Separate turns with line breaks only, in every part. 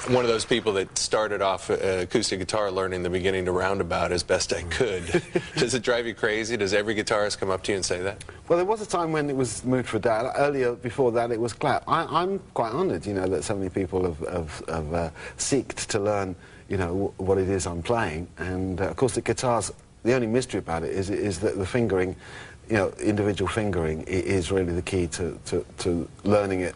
one of those people that started off acoustic guitar learning the beginning to roundabout as best I could. Does it drive you crazy? Does every guitarist come up to you and say that?
Well, there was a time when it was Mood for a Day. Earlier, before that, it was clap. I'm quite honoured, you know, that so many people have seeked to learn, you know, what it is I'm playing. And of course, the guitars. The only mystery about it is that the fingering, you know, individual fingering is really the key to learning it.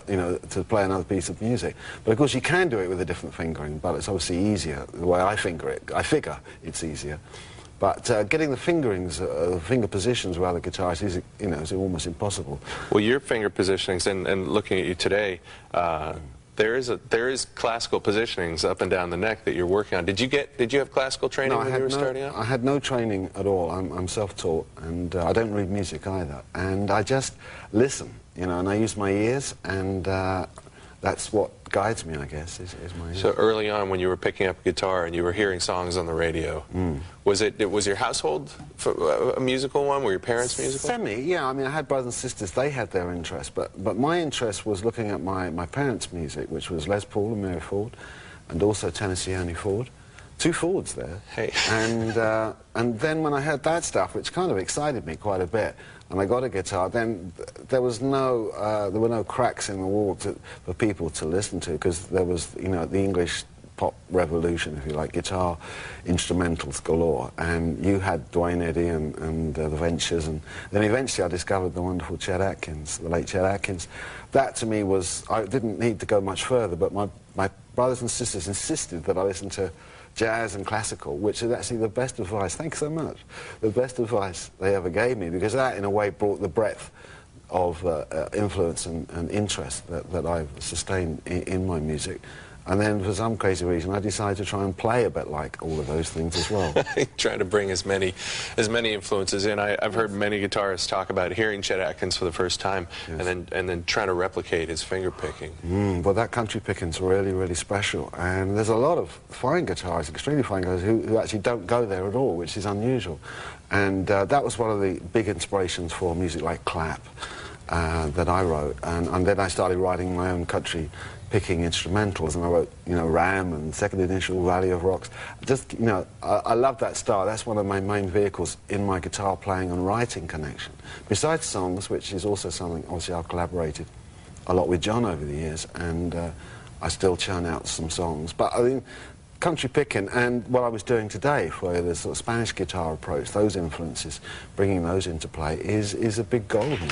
You know, to play another piece of music. But of course you can do it with a different fingering, but it's obviously easier the way I finger it. I figure it's easier. But getting the fingerings, finger positions with other guitarists is, you know, is almost impossible.
Well, your finger positionings, and looking at you today, there is classical positionings up and down the neck that you're working on. Did you have classical training when you were starting out?
I had no training at all. I'm self-taught, and I don't read music either. And I just listen, you know, and I use my ears, and that's what guides me, I guess, is my ears.
So early on, when you were picking up a guitar and you were hearing songs on the radio, was your household a musical one? Were your parents musical?
Semi, yeah. I mean, I had brothers and sisters. They had their interest, but my interest was looking at my parents' music, which was Les Paul and Mary Ford, and also Tennessee Ernie Ford. Two Fords there.
Hey.
And then when I heard that stuff, which kind of excited me quite a bit, and I got a guitar, then there were no cracks in the wall for people to listen to, because there was, you know, the English pop revolution, if you like, guitar instrumentals galore, and you had Duane Eddy and the Ventures, and then eventually I discovered the wonderful Chet Atkins, the late Chet Atkins. That to me was, I didn't need to go much further, but my brothers and sisters insisted that I listen to jazz and classical, which is actually the best advice, thanks so much, the best advice they ever gave me, because that in a way brought the breadth of influence and interest that I've sustained in my music. And then for some crazy reason I decided to try and play a bit like all of those things as well.
Trying to bring as many influences in. I've heard many guitarists talk about hearing Chet Atkins for the first time, yes, and then trying to replicate his finger picking.
Well, that country picking's really, really special, and there's a lot of fine guitarists, extremely fine guys, who actually don't go there at all, which is unusual. And that was one of the big inspirations for music like clap that I wrote, and then I started writing my own country picking instrumentals, and I wrote, you know, Ram and Second Initial, Valley of Rocks. Just, you know, I love that style. That's one of my main vehicles in my guitar playing and writing connection. Besides songs, which is also something, obviously, I've collaborated a lot with John over the years, and I still churn out some songs. But I mean, country picking and what I was doing today, where the sort of Spanish guitar approach, those influences, bringing those into play, is a big goal of mine.